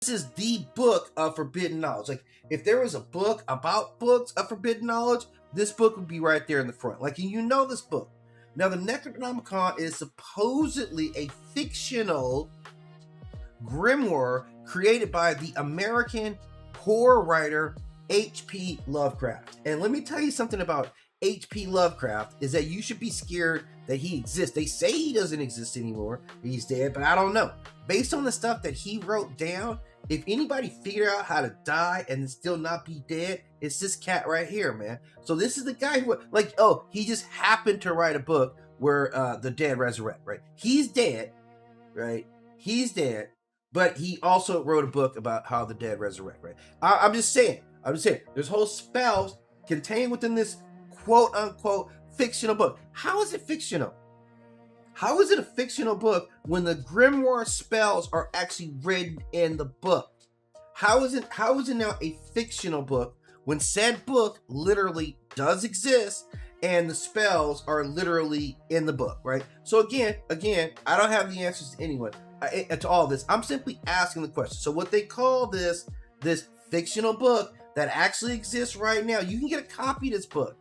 This is the book of forbidden knowledge. Like, if there was a book about books of forbidden knowledge, this book would be right there in the front. Like, you know this book. Now, the Necronomicon is supposedly a fictional grimoire created by the American horror writer H.P. Lovecraft. And let me tell you something about H.P. Lovecraft is that you should be scared that he exists. They say he doesn't exist anymore. He's dead, but I don't know. Based on the stuff that he wrote down, if anybody figured out how to die and still not be dead, it's this cat right here, man. So this is the guy who, like, oh, he just happened to write a book where the dead resurrect, right? He's dead, right? He's dead, but he also wrote a book about how the dead resurrect, right? I'm just saying, there's whole spells contained within this quote unquote fictional book. How is it fictional? How is it a fictional book when the grimoire spells are actually written in the book? How is it now a fictional book when said book literally does exist and the spells are literally in the book, right? So again, I don't have the answers to anyone to all this. I'm simply asking the question. So what they call this fictional book that actually exists right now, you can get a copy of this book,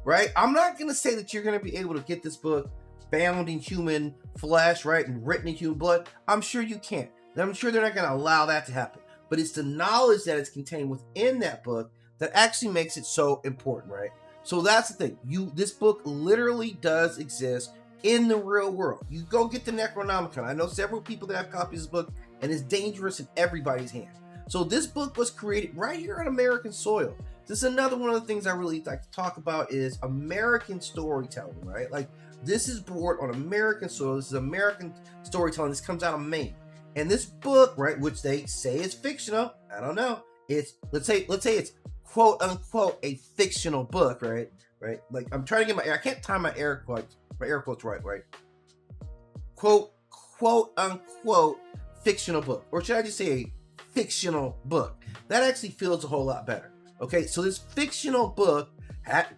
right? I'm not going to say that you're going to be able to get this book bound in human flesh, right, and written in human blood. I'm sure you can't. I'm sure they're not going to allow that to happen. But it's the knowledge that is contained within that book that actually makes it so important, right? So that's the thing. This book literally does exist in the real world. You go get the Necronomicon. I know several people that have copies of this book, and it's dangerous in everybody's hand. So this book was created right here on American soil. This is another one of the things I really like to talk about is American storytelling, right? Like, this is born on American soil. This is American storytelling. This comes out of Maine. And this book, right, which they say is fictional, I don't know. It's let's say it's quote unquote a fictional book, right? Right? Like, I'm trying to get I can't time my air quotes right? Quote unquote fictional book. Or should I just say a fictional book? That actually feels a whole lot better. Okay, so this fictional book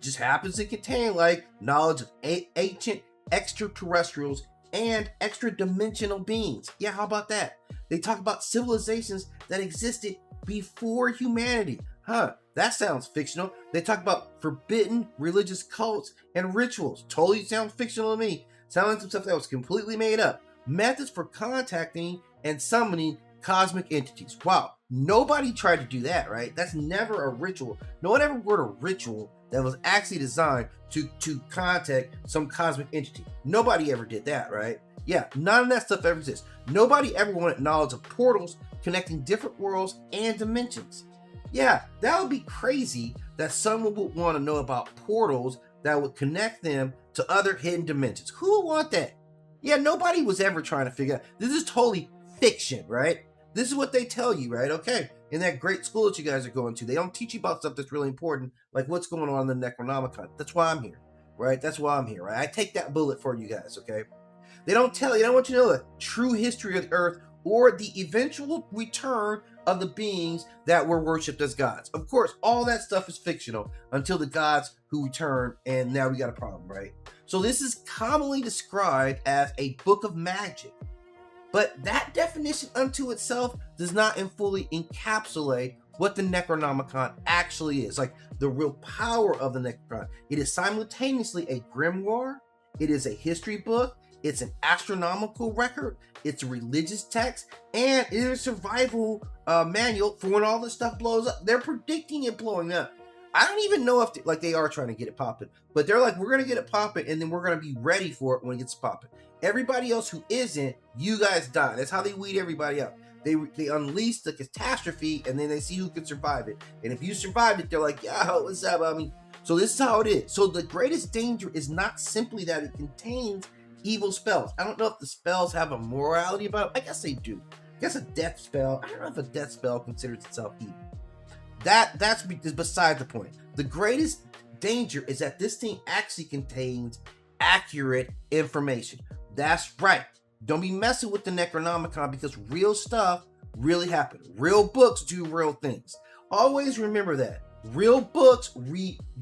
just happens to contain like knowledge of ancient extraterrestrials and extra dimensional beings. Yeah, how about that? They talk about civilizations that existed before humanity. That sounds fictional. They talk about forbidden religious cults and rituals. Totally sounds fictional to me. Sounds like some stuff that was completely made up. Methods for contacting and summoning cosmic entities. Wow, nobody tried to do that, right? That's never a ritual. No one ever wrote a ritual that was actually designed to contact some cosmic entity. Nobody ever did that, right? Yeah, none of that stuff ever exists. Nobody ever wanted knowledge of portals connecting different worlds and dimensions. Yeah, that would be crazy that someone would want to know about portals that would connect them to other hidden dimensions. Who would want that? Yeah, nobody was ever trying to figure out. This is totally fiction, right? This is what they tell you, right? Okay, in that great school that you guys are going to, they don't teach you about stuff that's really important, like what's going on in the Necronomicon. That's why I'm here, right? That's why I'm here, right? I take that bullet for you guys, okay? They don't want you to know the true history of the earth or the eventual return of the beings that were worshipped as gods. Of course, all that stuff is fictional until the gods who return, and now we got a problem, right? So this is commonly described as a book of magic. But that definition unto itself does not fully encapsulate what the Necronomicon actually is, like the real power of the Necronomicon. It is simultaneously a grimoire, it is a history book, it's an astronomical record, it's a religious text, and it is a survival manual for when all this stuff blows up. They're predicting it blowing up. I don't even know if they are trying to get it popping, but they're like, we're going to get it popping, and then we're going to be ready for it when it gets popping. Everybody else who isn't, you guys die. That's how they weed everybody out. They unleash the catastrophe, and then they see who can survive it. And if you survive it, they're like, yo, what's up? I mean, so this is how it is. So the greatest danger is not simply that it contains evil spells. I don't know if the spells have a morality about it. I guess they do. I guess a death spell, I don't know if a death spell considers itself evil. That's beside the point. The greatest danger is that this thing actually contains accurate information. That's right. Don't be messing with the Necronomicon, because real stuff really happened. Real books do real things. Always remember that. Real books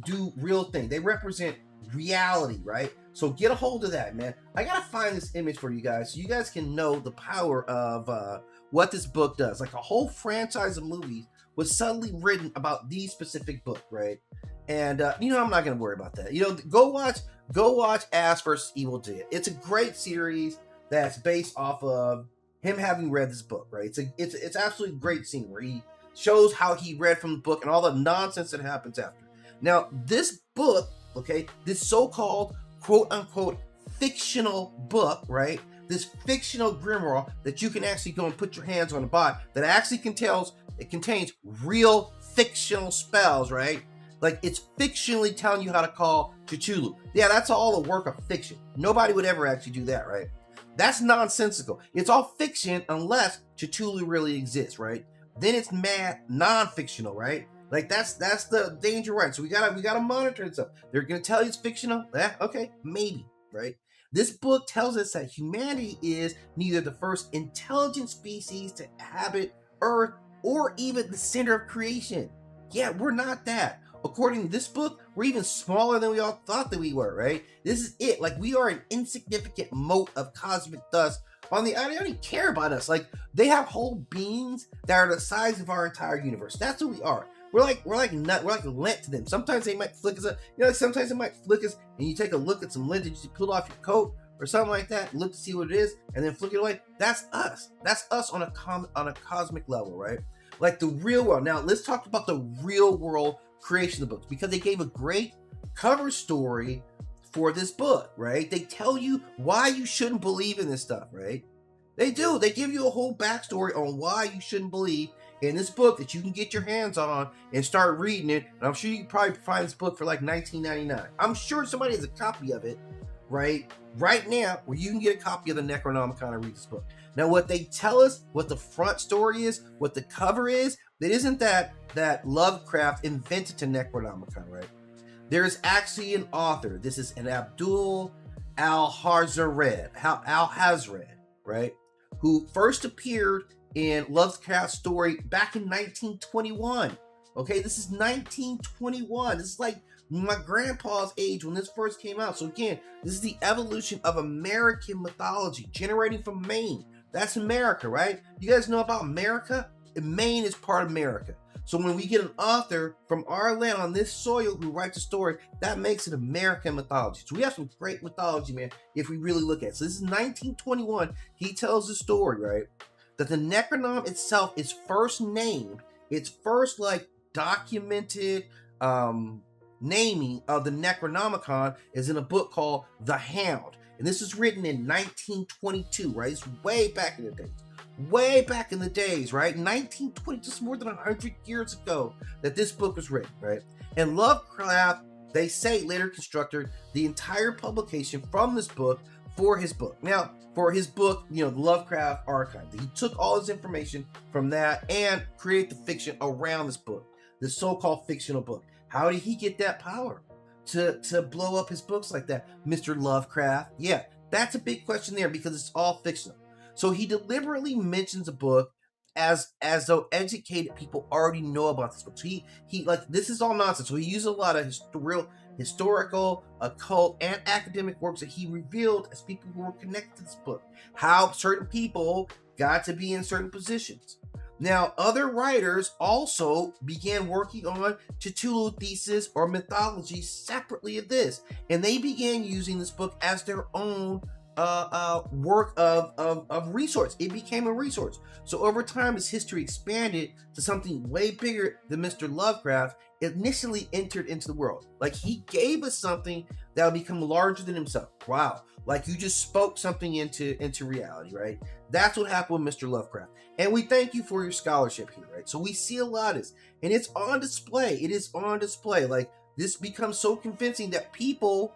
do real things. They represent reality, right? So get a hold of that, man. I gotta find this image for you guys so you guys can know the power of what this book does. Like a whole franchise of movies was suddenly written about the specific book, right? And I'm not gonna worry about that. Go watch Ash versus Evil Dead. It's a great series that's based off of him having read this book, right? It's absolutely great scene where he shows how he read from the book and all the nonsense that happens after. Now, this book, okay, this so-called quote unquote fictional book, right? This fictional grimoire that you can actually go and put your hands on and buy, that actually contains real fictional spells, right? Like, it's fictionally telling you how to call Cthulhu. Yeah, that's all a work of fiction. Nobody would ever actually do that, right? That's nonsensical. It's all fiction unless Cthulhu really exists, right? Then it's mad non-fictional, right? Like, that's the danger, right? So we gotta monitor this stuff. They're gonna tell you it's fictional. Okay, maybe, right? This book tells us that humanity is neither the first intelligent species to inhabit Earth or even the center of creation. Yeah, we're not that. According to this book, we're even smaller than we all thought that we were, right? This is it. Like, we are an insignificant mote of cosmic dust on the, I don't even care about us. Like, they have whole beings that are the size of our entire universe. That's what we are. We're like lint to them. Sometimes they might flick us up. Sometimes they might flick us and you take a look at some lint that you pulled off your coat or something like that, look to see what it is, and then flick it away. That's us. That's us on a cosmic level, right? Like the real world. Now, let's talk about the real world creation of the books, because they gave a great cover story for this book, right? They tell you why you shouldn't believe in this stuff, right? They do. They give you a whole backstory on why you shouldn't believe in this book that you can get your hands on and start reading it. And I'm sure you can probably find this book for like $19.99. I'm sure somebody has a copy of it, right now, where you can get a copy of the Necronomicon and read this book. Now, what they tell us, what the front story is, what the cover is, it isn't that Lovecraft invented the Necronomicon, right? There is actually an author. This is an Abdul Alhazred, right? Who first appeared in Lovecraft's story back in 1921. Okay, this is 1921. This is like my grandpa's age when this first came out. So again, this is the evolution of American mythology, generating from Maine. That's America, right? You guys know about America? Maine is part of America. So when we get an author from our land on this soil who writes a story, that makes it American mythology. So we have some great mythology, man, if we really look at it. So this is 1921. He tells the story, right, that the Necronom itself is first named. Its first, like, documented naming of the Necronomicon is in a book called The Hound. And this is written in 1922, right? It's way back in the days. Way back in the days, right? 1920, just more than 100 years ago that this book was written, right? And Lovecraft, they say, later constructed the entire publication from this book for his book. Now, for his book, the Lovecraft Archive, he took all his information from that and created the fiction around this book, this so-called fictional book. How did he get that power to blow up his books like that, Mr. Lovecraft? Yeah, that's a big question there, because it's all fictional. So he deliberately mentions a book as though educated people already know about this book. So he like, this is all nonsense. So he used a lot of real historical, occult, and academic works that he revealed as people who were connected to this book. How certain people got to be in certain positions. Now, other writers also began working on Cthulhu thesis or mythology separately of this, and they began using this book as their own work of resource. It became a resource. So over time, as history expanded to something way bigger than Mr. Lovecraft initially entered into the world. Like, he gave us something that would become larger than himself. Wow. Like, you just spoke something into reality, right? That's what happened with Mr. Lovecraft. And we thank you for your scholarship here, right? So we see a lot of this, and it's on display. It is on display. Like, this becomes so convincing that people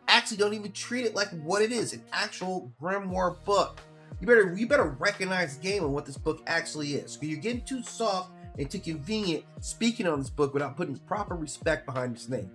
actually don't even treat it like what it is, an actual grimoire book. You better recognize the game and what this book actually is. Because you're getting too soft and too convenient speaking on this book without putting proper respect behind its name.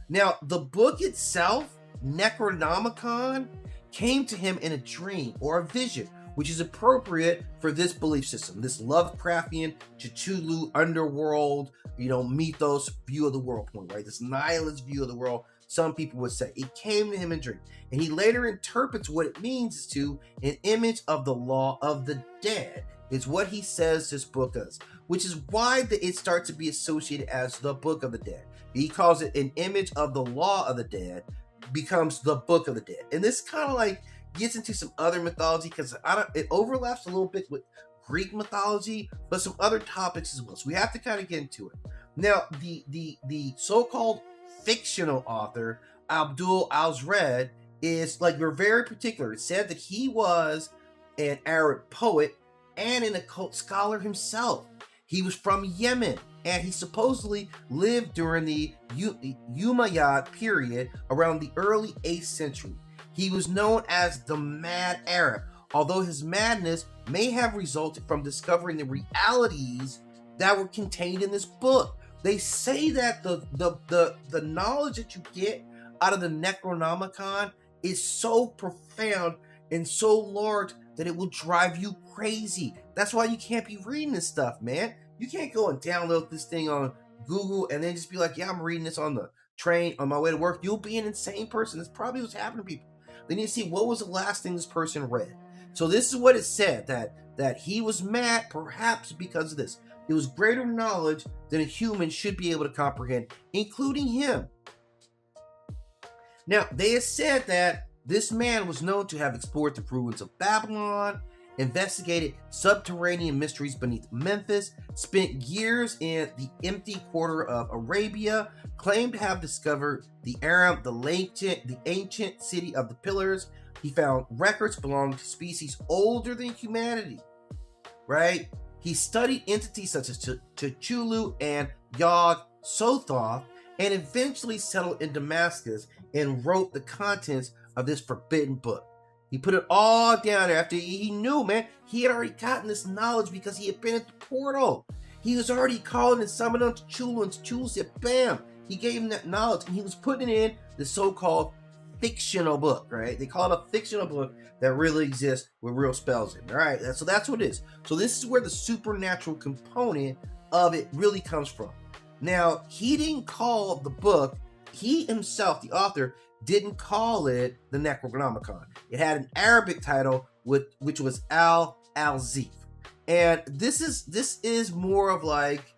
Now, the book itself, Necronomicon, came to him in a dream or a vision, which is appropriate for this belief system, this Lovecraftian, Cthulhu, underworld, mythos view of the world point, right? This nihilist view of the world, some people would say. It came to him in a dream, and he later interprets what it means to an image of the law of the dead It's what he says this book is, which is why it starts to be associated as the Book of the Dead. He calls it an image of the Law of the Dead, becomes the Book of the Dead. And this kind of like gets into some other mythology because it overlaps a little bit with Greek mythology, but some other topics as well. So we have to kind of get into it. Now, the so-called fictional author, Abdul Alhazred, is like, we're very particular. It said that he was an Arab poet and an occult scholar himself. He was from Yemen, and he supposedly lived during the Umayyad period around the early 8th century. He was known as the Mad Arab, although his madness may have resulted from discovering the realities that were contained in this book. They say that the knowledge that you get out of the Necronomicon is so profound and so large that it will drive you crazy. That's why you can't be reading this stuff, man. You can't go and download this thing on Google and then just be like, yeah, I'm reading this on the train on my way to work. You'll be an insane person. That's probably what's happening to people. They need to see what was the last thing this person read. So this is what it said, that he was mad perhaps because of this. It was greater knowledge than a human should be able to comprehend, including him. Now, they have said that this man was known to have explored the ruins of Babylon, investigated subterranean mysteries beneath Memphis, spent years in the empty quarter of Arabia, claimed to have discovered the Aram, the ancient city of the pillars. He found records belonging to species older than humanity, right? He studied entities such as Cthulhu and Yog Sothoth, and eventually settled in Damascus and wrote the contents of this forbidden book. He put it all down there after he knew, man, he had already gotten this knowledge because he had been at the portal. He was already calling and summoning on Cthulhu, and Cthulhu said, bam, he gave him that knowledge, and he was putting it in the so-called fictional book, right? They call it a fictional book that really exists with real spells in, all right? So that's what it is. So this is where the supernatural component of it really comes from. Now, he didn't call the book, he himself, the author, didn't call it the Necronomicon. It had an Arabic title, which was Al-Zif. And this is more of like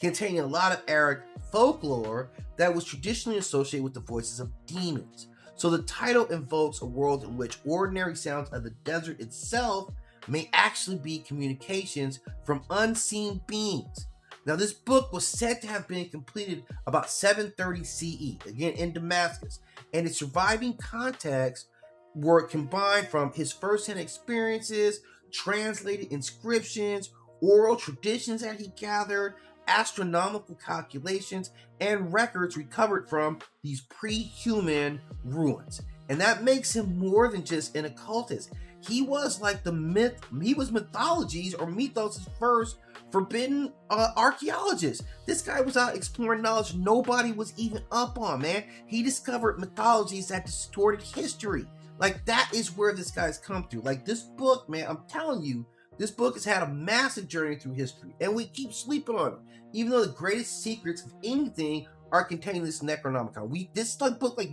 containing a lot of Arab folklore that was traditionally associated with the voices of demons. So the title invokes a world in which ordinary sounds of the desert itself may actually be communications from unseen beings. Now, this book was said to have been completed about 730 CE, again in Damascus, and its surviving contexts were combined from his first-hand experiences, translated inscriptions, oral traditions that he gathered, astronomical calculations, and records recovered from these pre-human ruins. And that makes him more than just an occultist. He was like mythology's or mythos' first forbidden archaeologist. This guy was out exploring knowledge nobody was even up on, man. He discovered mythologies that distorted history. Like, that is where this guy's come through. Like, this book, man, I'm telling you, this book has had a massive journey through history, and we keep sleeping on it. Even though the greatest secrets of anything are contained in this Necronomicon. This book, like,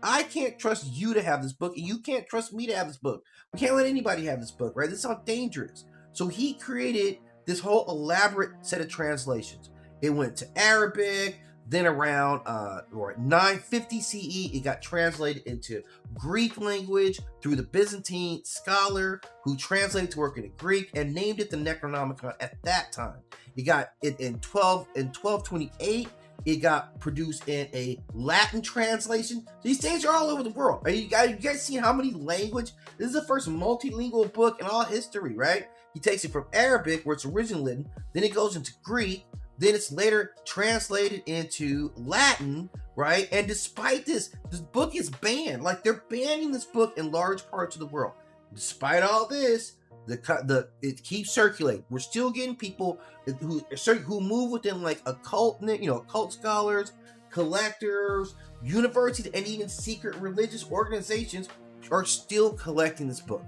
I can't trust you to have this book, and you can't trust me to have this book. We can't let anybody have this book, right? This is how dangerous. So he created this whole elaborate set of translations. It went to Arabic, then around 950 CE, it got translated into Greek language through the Byzantine scholar who translated to work in Greek and named it the Necronomicon at that time. It got it in 1228. It got produced in a Latin translation. These things are all over the world. You guys see how many language? This is the first multilingual book in all history, right? He takes it from Arabic, where it's originally written, then it goes into Greek, then it's later translated into Latin, right? And despite this book is banned. Like, they're banning this book in large parts of the world. Despite all this, it keeps circulating. We're still getting people who move within like occult scholars, collectors, universities, and even secret religious organizations are still collecting this book.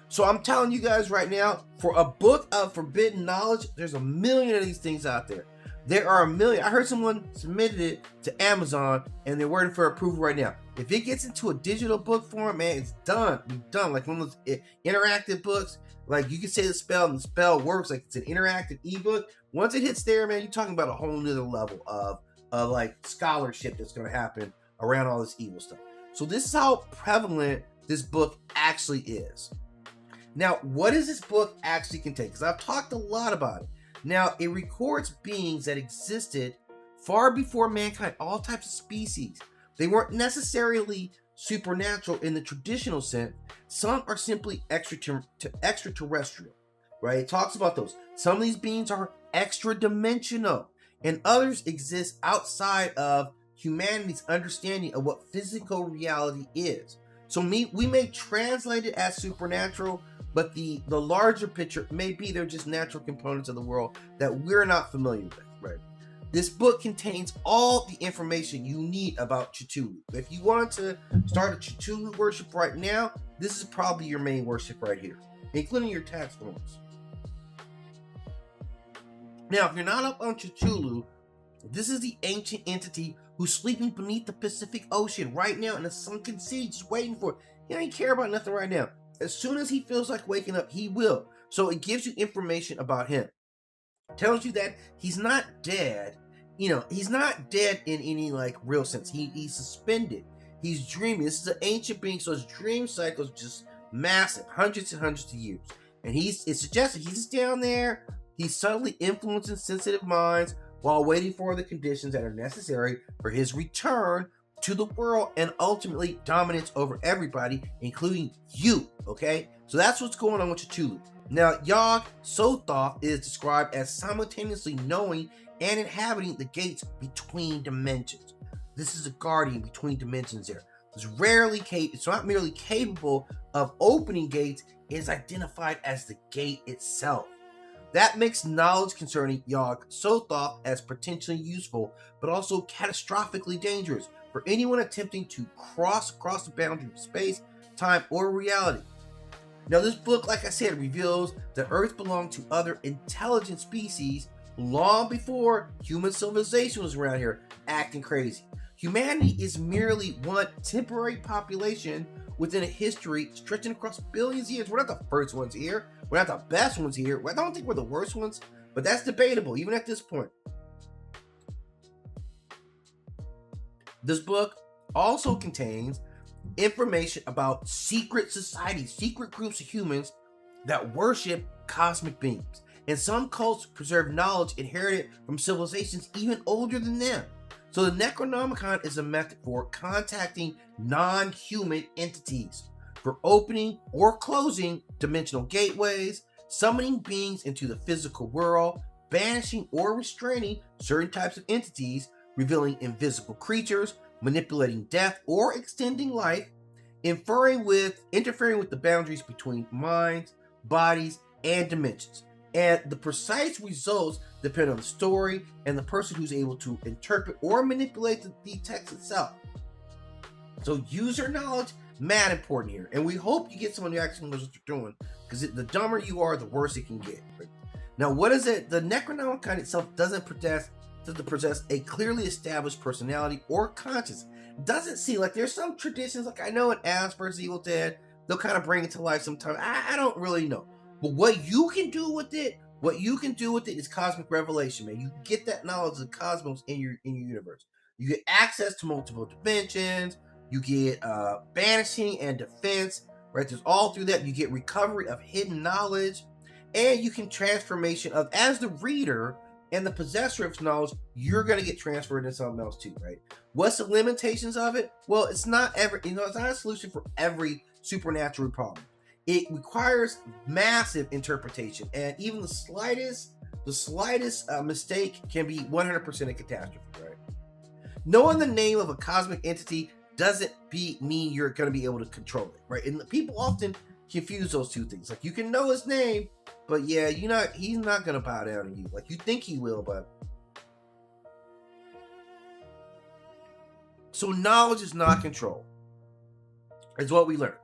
So I'm telling you guys right now, for a book of forbidden knowledge, there's a million of these things out there. There are a million. I heard someone submitted it to Amazon and they're waiting for approval right now. If it gets into a digital book form, man, it's done. We're done. Like one of those interactive books. Like you can say the spell and the spell works. Like it's an interactive ebook. Once it hits there, man, you're talking about a whole nother level of like scholarship that's going to happen around all this evil stuff. So this is how prevalent this book actually is. Now, what does this book actually contain? Because I've talked a lot about it. Now, it records beings that existed far before mankind, all types of species. They weren't necessarily supernatural in the traditional sense. Some are simply extraterrestrial, right? It talks about those. Some of these beings are extra-dimensional, and others exist outside of humanity's understanding of what physical reality is. So we may translate it as supernatural, but the larger picture may be they're just natural components of the world that we're not familiar with, right? This book contains all the information you need about Cthulhu. If you wanted to start a Cthulhu worship right now, this is probably your main worship right here, including your tax forms. Now, if you're not up on Cthulhu, this is the ancient entity who's sleeping beneath the Pacific Ocean right now in a sunken sea, just waiting for it. He don't care about nothing right now. As soon as he feels like waking up, he will. So it gives you information about him. It tells you that he's not dead. You know, he's not dead in any like real sense. He's suspended. He's dreaming. This is an ancient being, so his dream cycle is just massive, hundreds and hundreds of years. And it's suggested he's down there. He's subtly influencing sensitive minds while waiting for the conditions that are necessary for his return to the world and ultimately dominance over everybody, including you, okay? So that's what's going on with Cthulhu. Now, Yog-Sothoth is described as simultaneously knowing and inhabiting the gates between dimensions. This is a guardian between dimensions there. It's not merely capable of opening gates, it is identified as the gate itself. That makes knowledge concerning Yog-Sothoth as potentially useful, but also catastrophically dangerous for anyone attempting to cross the boundary of space, time, or reality. Now, this book, like I said, reveals that Earth belonged to other intelligent species long before human civilization was around here acting crazy. Humanity is merely one temporary population within a history stretching across billions of years. We're not the first ones here. We're not the best ones here. I don't think we're the worst ones, but that's debatable, even at this point. This book also contains information about secret societies, secret groups of humans that worship cosmic beings. And some cults preserve knowledge inherited from civilizations even older than them. So the Necronomicon is a method for contacting non-human entities, for opening or closing dimensional gateways, summoning beings into the physical world, banishing or restraining certain types of entities, revealing invisible creatures, manipulating death or extending life, interfering with the boundaries between minds, bodies, and dimensions. And the precise results depend on the story and the person who's able to interpret or manipulate the text itself. So user knowledge, mad important here. And we hope you get someone who actually knows what they're doing, because the dumber you are, the worse it can get. Now, what is it? The Necronomicon itself doesn't possess a clearly established personality or conscience. It doesn't seem like there's some traditions, like I know in Ash vs. Evil Dead, they'll kind of bring it to life sometimes. I don't really know. But what you can do with it is cosmic revelation, man. You get that knowledge of the cosmos in your universe. You get access to multiple dimensions. You get banishing and defense, right? There's all through that. You get recovery of hidden knowledge, and you can transformation of, as the reader and the possessor of knowledge, you're going to get transferred into something else too, right? What's the limitations of it? Well, it's not a solution for every supernatural problem. It requires massive interpretation, and even the slightest mistake can be 100% a catastrophe, right? Knowing the name of a cosmic entity doesn't mean you're going to be able to control it, right? And people often confuse those two things. Like, you can know his name, but yeah, he's not going to bow down to you. Like, you think he will, but... So knowledge is not control, is what we learned.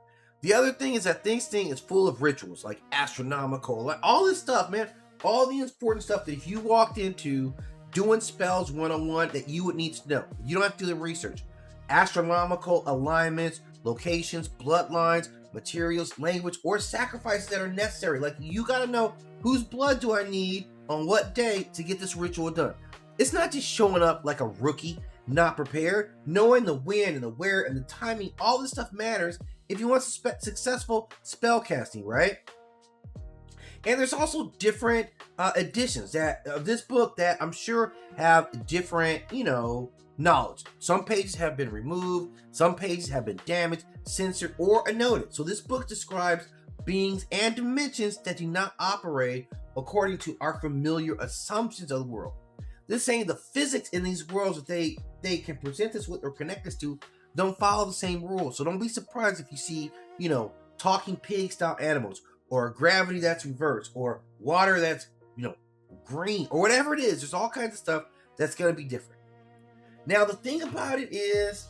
The other thing is that this thing is full of rituals, like astronomical, like all this stuff, man. All the important stuff that if you walked into doing spells one-on-one that you would need to know. You don't have to do the research. Astronomical alignments, locations, bloodlines, materials, language, or sacrifices that are necessary. Like, you got to know whose blood do I need on what day to get this ritual done. It's not just showing up like a rookie, not prepared. Knowing the when and the where and the timing, all this stuff matters if you want successful spell casting, right? And there's also different editions of this book that I'm sure have different, knowledge. Some pages have been removed, some pages have been damaged, censored, or annotated. So this book describes beings and dimensions that do not operate according to our familiar assumptions of the world. This is saying the physics in these worlds that they can present us with or connect us to don't follow the same rules. So don't be surprised if you see, talking pig style animals, or gravity that's reversed, or water that's, green, or whatever it is. There's all kinds of stuff that's going to be different. Now, the thing about it is,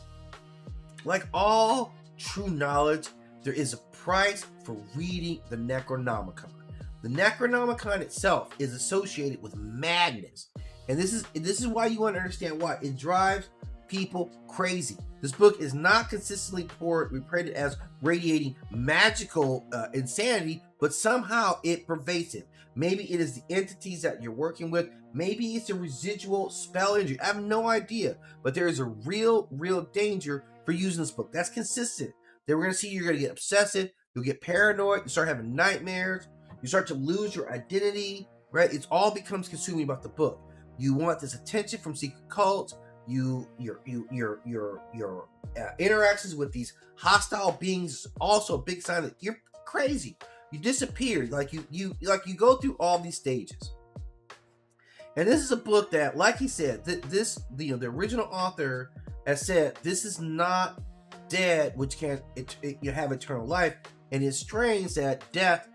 like all true knowledge, there is a price for reading the Necronomicon. The Necronomicon itself is associated with madness. And this is why you want to understand why. It drives people crazy. This book is not consistently reported as radiating magical insanity, but somehow it pervasive. Maybe it is the entities that you're working with. Maybe it's a residual spell injury. I have no idea. But there is a real danger for using this book. That's consistent. Then we're going to see you're going to get obsessive. You'll get paranoid. You start having nightmares. You start to lose your identity, right? It all becomes consuming about the book. You want this attention from secret cults. Your interactions with these hostile beings is also a big sign that you're crazy. You disappear. Like you go through all these stages. And this is a book that, like he said, the original author has said, this is not dead, which can't you have eternal life. And it's strange that death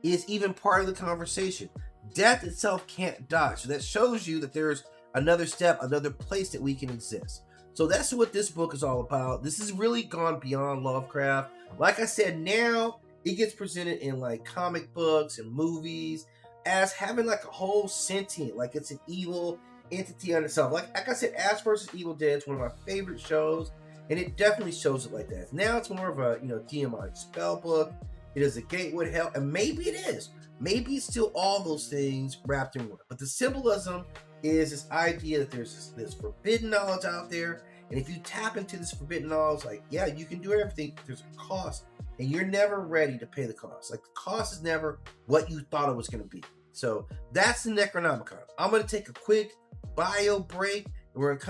is even part of the conversation. Death itself can't die. So that shows you that there's another step, another place that we can exist. So that's what this book is all about. This has really gone beyond Lovecraft. Like I said, now it gets presented in like comic books and movies as having like a whole sentient, like it's an evil entity on itself. Like I said, Ash vs. Evil Dead is one of my favorite shows, and it definitely shows it like that. Now it's more of a DMI spell book. It is a gateway to hell, and maybe it is. Maybe it's still all those things wrapped in one. But the symbolism is this idea that there's this forbidden knowledge out there, and if you tap into this forbidden knowledge, like, yeah, you can do everything. There's a cost, and you're never ready to pay the cost. Like, the cost is never what you thought it was going to be. So that's the Necronomicon. I'm going to take a quick bio break, and we're going to come